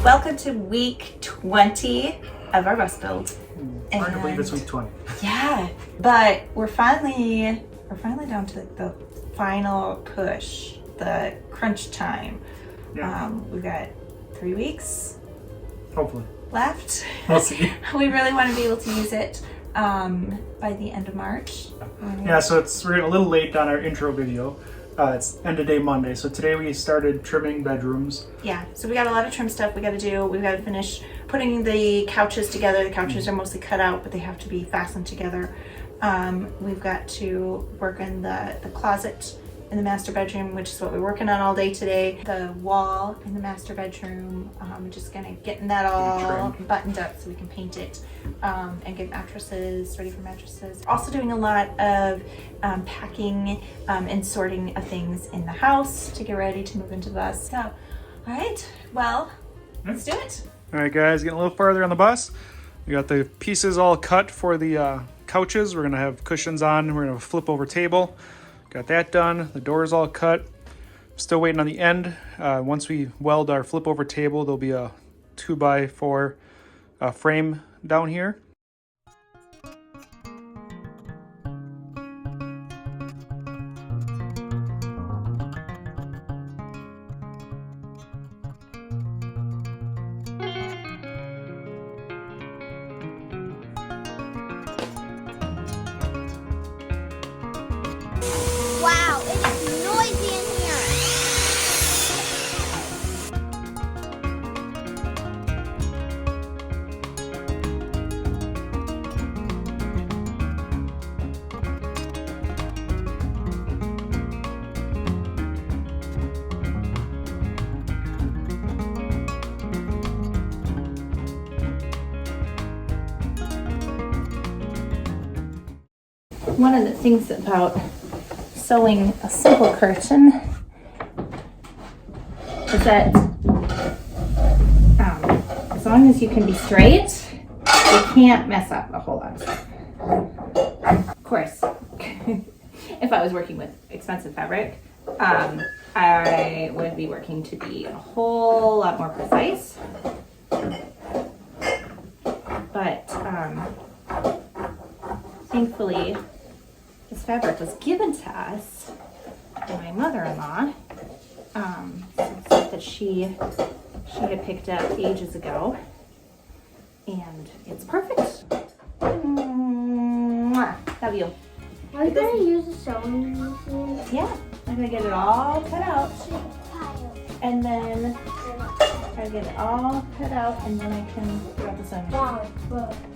Welcome to week 20 of our bus build. Hard to believe it's week 20. Yeah, but we're finally down to the final push, the crunch time. Yeah. We've got 3 weeks Hopefully. left. We'll see. We really want to be able to use it by the end of March. Yeah, so we're a little late on our intro video. It's end of day Monday, so today we started trimming bedrooms. Yeah, so we got a lot of trim stuff we got to do. We've got to finish putting the couches together. The couches are mostly cut out, but they have to be fastened together. We've got to work in the closet in the master bedroom, which is what we're working on all day today. The wall in the master bedroom, just gonna getting that all buttoned up so we can paint it and get mattresses ready for mattresses. Also doing a lot of packing and sorting of things in the house to get ready to move into the bus. So, all right, well, let's do it. All right, guys, getting a little farther on the bus. We got the pieces all cut for the couches. We're gonna have cushions on. We're gonna have a flip over table. Got that done. The door's all cut. Still waiting on the end. Once we weld our flip over table, there'll be a 2x4 frame down here. Wow, it is noisy in here. One of the things about sewing a simple curtain is that as long as you can be straight, you can't mess up a whole lot of stuff. Of course, if I was working with expensive fabric, I would be working to be a whole lot more precise. But thankfully, this fabric was given to us by my mother-in-law, stuff that she had picked up ages ago, and it's perfect. Mwah. Love you. Are you going to use a sewing machine? Yeah, I'm gonna get it all cut out, and then try to get it all cut out, and then I can grab the sewing machine.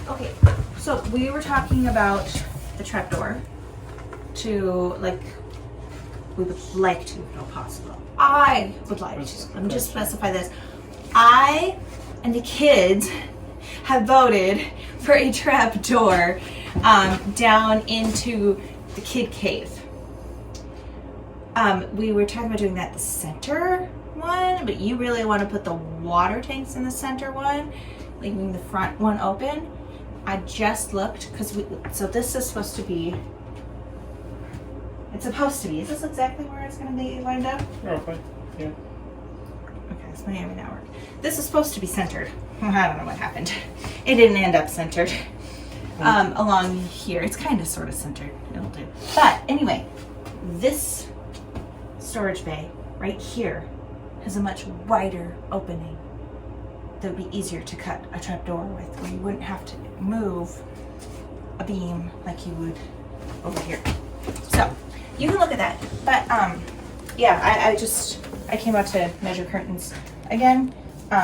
Okay, so we were talking about the trapdoor we would like to, if possible. I would like to. Let me just specify this. I and the kids have voted for a trapdoor down into the kid cave. We were talking about doing that the center one, but you really want to put the water tanks in the center one, leaving the front one open. I just looked so this is supposed to be. It's supposed to be. Is this exactly where it's going to be lined up? Okay. Yeah. Okay, this may or may not work. This is supposed to be centered. I don't know what happened. It didn't end up centered. Along here, it's kind of sort of centered. It'll do. But anyway, this storage bay right here has a much wider opening that would be easier to cut a trapdoor with, where you wouldn't have to move a beam like you would over here. So you can look at that, but yeah, I came out to measure curtains again. But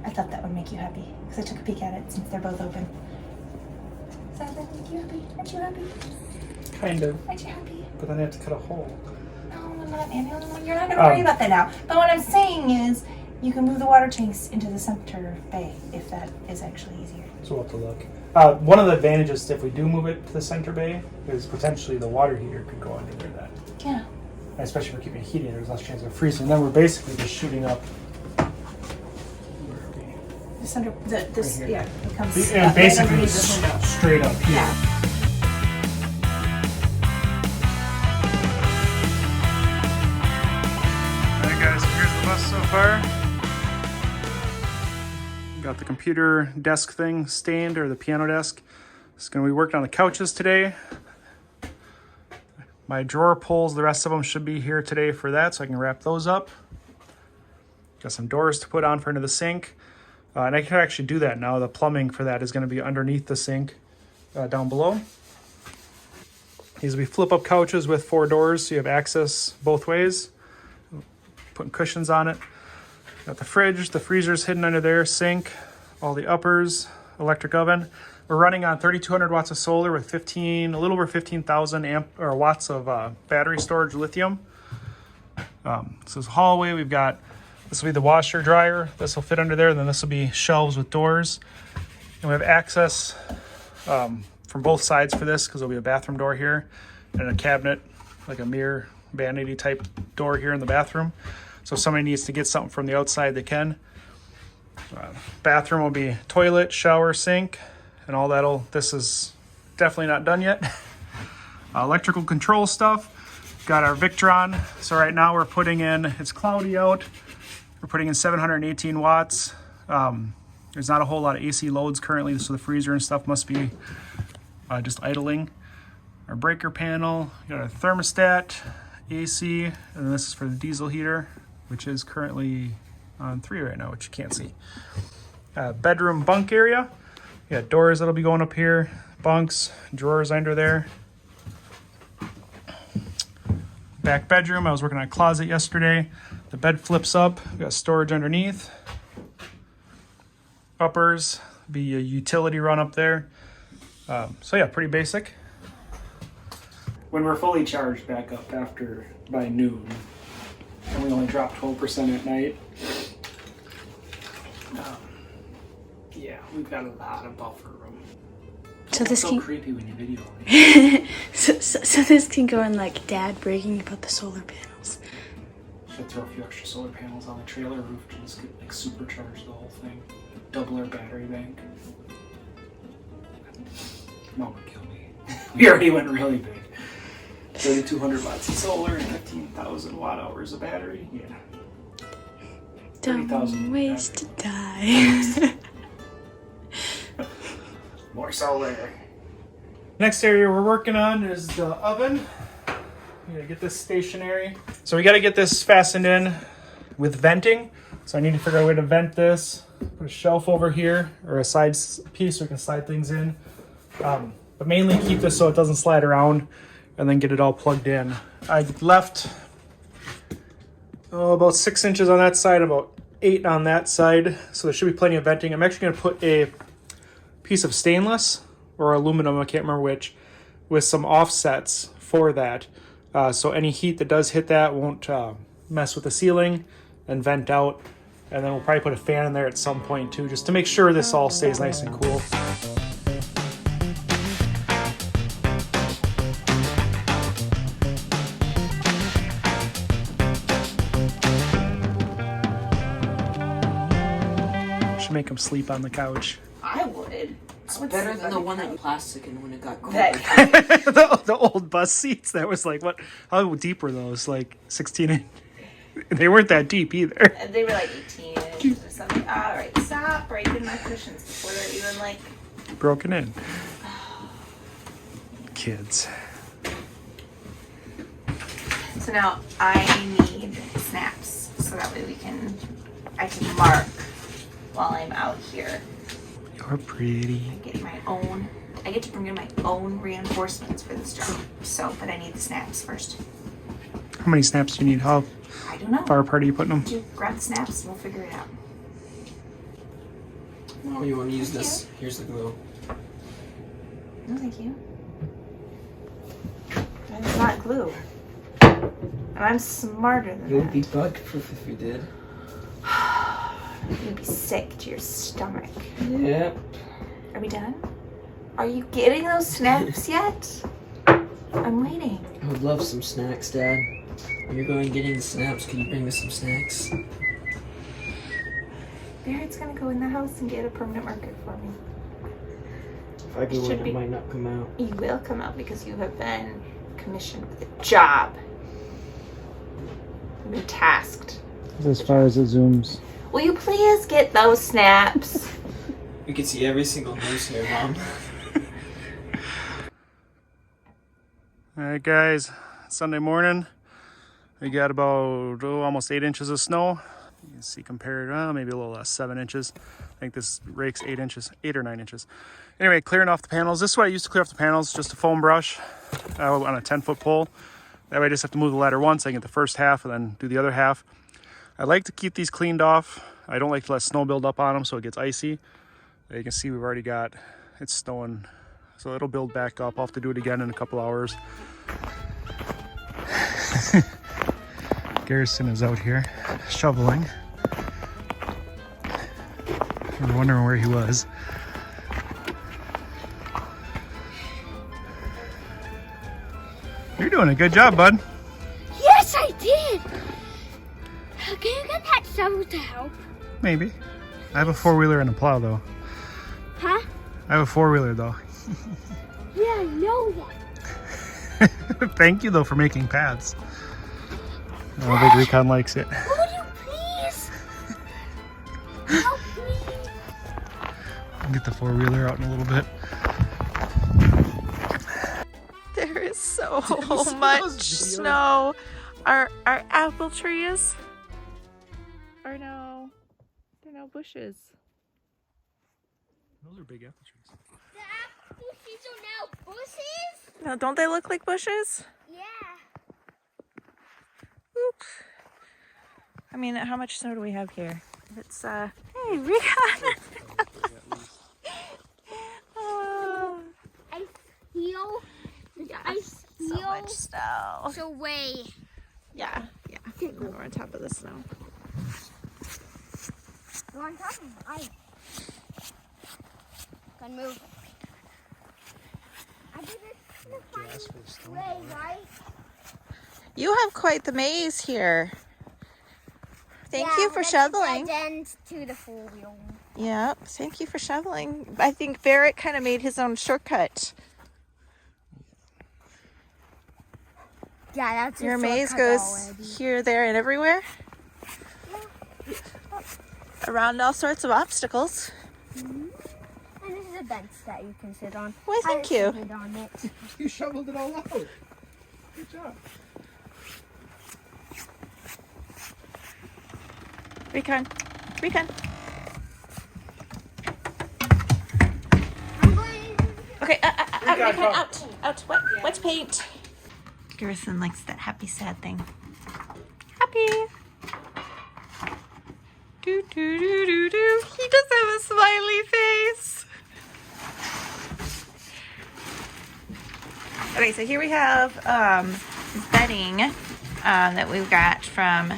I thought that would make you happy because I took a peek at it since they're both open. Does that make you happy? Aren't you happy? Kind of. Aren't you happy? But then I have to cut a hole. No, I'm not, Annie. You're not gonna worry about that now. But what I'm saying is You can move the water tanks into the center bay if that is actually easier. So we'll have to look. One of the advantages if we do move it to the center bay is potentially the water heater could go under there then. Yeah. And especially if we're keeping it heating, there's less chance of freezing. And then we're basically just shooting up. Where are we? The center, this, Right here. yeah, it comes And right basically underneath this window. straight up here. Yeah. Alright guys, here's the bus so far. Got the computer desk thing stained, or the piano desk. It's going to be working on the couches today. My drawer pulls, the rest of them should be here today for that, so I can wrap those up. Got some doors to put on for into the sink. And I can actually do that now. The plumbing for that is going to be underneath the sink down below. These will be flip-up couches with 4 doors, so you have access both ways. Putting cushions on it. Got the fridge, the freezer's hidden under there, sink, all the uppers, electric oven. We're running on 3,200 watts of solar with a little over 15,000 watts of battery storage lithium. So this hallway, we've got, this will be the washer dryer. This will fit under there. Then this will be shelves with doors. And we have access from both sides for this because there'll be a bathroom door here and a cabinet, like a mirror vanity type door here in the bathroom. So if somebody needs to get something from the outside, they can. Bathroom will be toilet, shower, sink, and all that'll, this is definitely not done yet. Electrical control stuff. Got our Victron. So right now we're putting in, it's cloudy out. We're putting in 718 watts. There's not a whole lot of AC loads currently, so the freezer and stuff must be just idling. Our breaker panel, got a thermostat, AC, and then this is for the diesel heater, which is currently on 3 right now, which you can't see. Bedroom bunk area. You got doors that'll be going up here, bunks, drawers under there. Back bedroom, I was working on a closet yesterday. The bed flips up, we got storage underneath. Uppers, be a utility run up there. So yeah, pretty basic. When we're fully charged back up by noon, and we only drop 12% at night. Yeah, we've got a lot of buffer room. So this so can creepy when you video me. so this can go in like Dad bragging about the solar panels. Should throw a few extra solar panels on the trailer roof to just get like supercharge the whole thing. Double our battery bank. Mom would kill me. We already went really big. 3,200 watts of solar and 15,000 watt hours of battery. Yeah. Dumb ways to die. More solar. Next area we're working on is the oven. We gotta get this stationary. So we gotta get this fastened in with venting. So I need to figure out a way to vent this. Put a shelf over here or a side piece so we can slide things in. But mainly keep this so it doesn't slide around and then get it all plugged in. I left about 6 inches on that side, about 8 on that side. So there should be plenty of venting. I'm actually gonna put a piece of stainless or aluminum, I can't remember which, with some offsets for that. So any heat that does hit that won't mess with the ceiling and vent out. And then we'll probably put a fan in there at some point too, just to make sure this all stays nice and cool. Should make him sleep on the couch. I would. It's better than the one that plastic and when it got cold. the old bus seats, that was like, what? How deep were those? Like 16 inch? They weren't that deep either. They were like 18 inches or something. All right, stop breaking my cushions before they're even like Broken in. Kids. So now I need snaps so that way I can mark while I'm out here. You're pretty. I get to bring in my own reinforcements for this job. So, but I need the snaps first. How many snaps do you need? How I don't know. far apart are you putting them? You grab the snaps and we'll figure it out. Oh, you want to use this? Here's the glue. No, thank you. That's not glue. And I'm smarter than It would that. be bug proof if you did. You'd be sick to your stomach. Yep. Are we done? Are you getting those snaps yet? I'm waiting. I would love some snacks, Dad. When you're going getting the snaps, can you bring me some snacks? Barrett's gonna go in the house and get a permanent marker for me. If I go Should in, be- it might not come out. You will come out because you have been commissioned with a job. You've been tasked. As far as it zooms. Will you please get those snaps? We can see every single nose hair, Mom. Alright guys, Sunday morning. We got about almost 8 inches of snow. You can see compared, maybe a little less, 7 inches. I think this rake's 8 inches, 8 or 9 inches. Anyway, clearing off the panels. This is what I used to clear off the panels, just a foam brush on a 10-foot pole. That way I just have to move the ladder once. I get the first half and then do the other half. I like to keep these cleaned off. I don't like to let snow build up on them so it gets icy. You can see we've already got, it's snowing. So it'll build back up. I'll have to do it again in a couple hours. Garrison is out here shoveling. We were wondering where he was. You're doing a good job, bud. Yes, I did. Can you get that shovel to help? Maybe. I have a 4-wheeler and a plow, though. Huh? I have a 4-wheeler, though. Yeah, I know that. Thank you, though, for making paths. I don't think Recon likes it. Would you please? Help me. I'll get the 4-wheeler out in a little bit. There is so much snow. Our apple trees are now, they're now bushes. Those are big apple trees. The apple trees are now bushes? Now, don't they look like bushes? Yeah. Oops. I mean, how much snow do we have here? It's, hey, Recon! Oh, I feel. yeah, I so feel much snow. so way. Yeah. We're on top of the snow. Go on top of them. I can move. I did this in a funny way, right? You have quite the maze here. Thank you for that's shoveling. a dead end to the 4-wheel. Yeah, thank you for shoveling. I think Barrett kind of made his own shortcut. Yeah, that's Your maze goes here, there, and everywhere. Around all sorts of obstacles. And this is a bench that you can sit on. Why, thank you. Sit on it. You shoveled it all out. Good job. Recon. I'm going. Okay, Recon, out. What's paint? Garrison likes that happy, sad thing. Happy. Do. He does have a smiley face. Okay, so here we have bedding that we've got from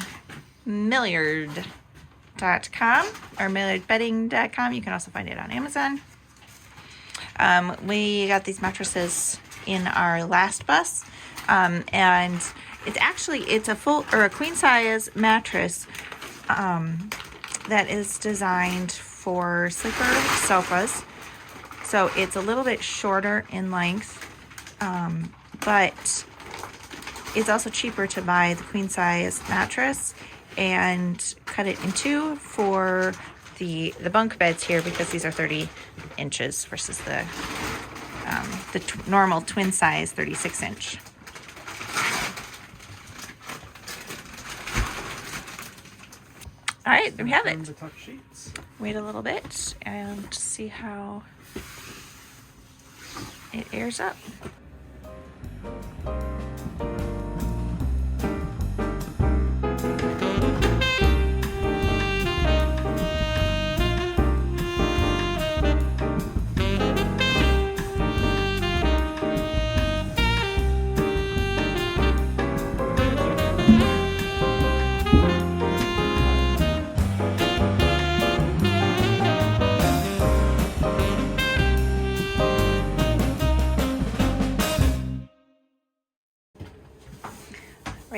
Milliard.com or MilliardBedding.com. You can also find it on Amazon. We got these mattresses in our last bus, and it's a full or a queen size mattress that is designed for sleeper sofas. So it's a little bit shorter in length, but it's also cheaper to buy the queen size mattress and cut it in two for the bunk beds here, because these are 30 inches versus the normal twin size 36 inch. All right, there we have it. Wait a little bit and see how it airs up.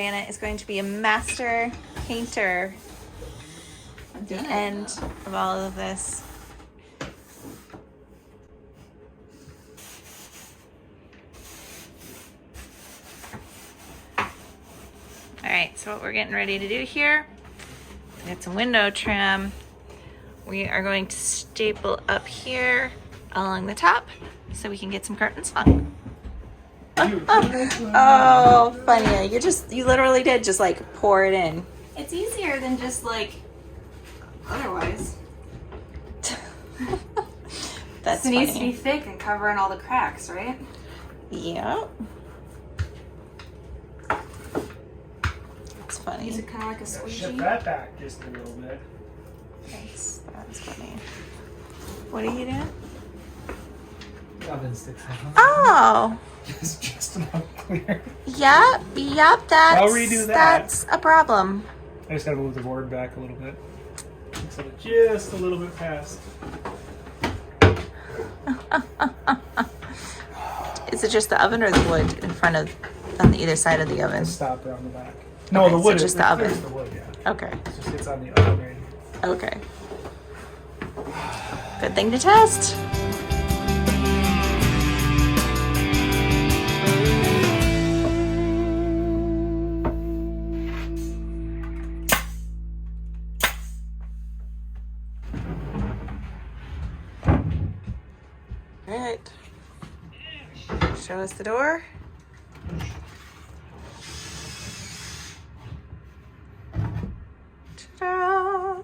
Vanna is going to be a master painter at the end of all of this. All right, so what we're getting ready to do here, we got some window trim. We are going to staple up here along the top so we can get some curtains hung. Oh, funny. You literally did just like pour it in. It's easier than just like otherwise. That's It funny. needs to be thick and covering all the cracks, right? Yeah. It's funny. Use it kind of like a Shift squeegee. that back just a little bit. That's funny. What are you doing? Oven sticks out. Oh. Just enough clear. Yep. That's. I'll redo that. That's a problem. I just gotta move the board back a little bit. So just a little bit past. Is it just the oven or the wood in front of, on either side of the oven? The stopper on the back. No, Okay, the so wood. just is the oven. there's the wood, yeah. Okay. It's just it's on the oven right here. Okay. Good thing to test. All right. Show us the door. Ta-da!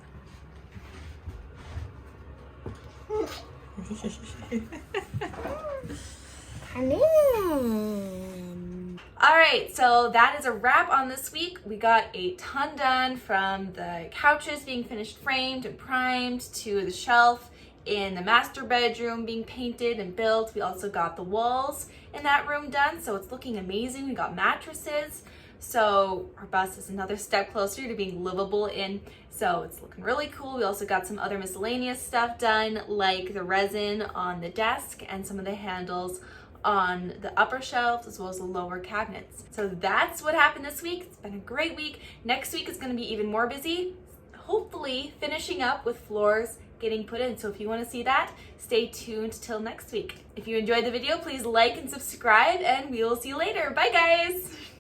All right, so that is a wrap on this week. We got a ton done, from the couches being finished framed and primed to the shelf in the master bedroom being painted and built. We also got the walls in that room done, so it's looking amazing. We got mattresses, so our bus is another step closer to being livable in, so it's looking really cool. We also got some other miscellaneous stuff done, like the resin on the desk and some of the handles on the upper shelves as well as the lower cabinets. So that's what happened this week. It's been a great week. Next week is going to be even more busy, hopefully finishing up with floors getting put in. So if you want to see that, stay tuned till next week. If you enjoyed the video, please like and subscribe, and we will see you later. Bye guys.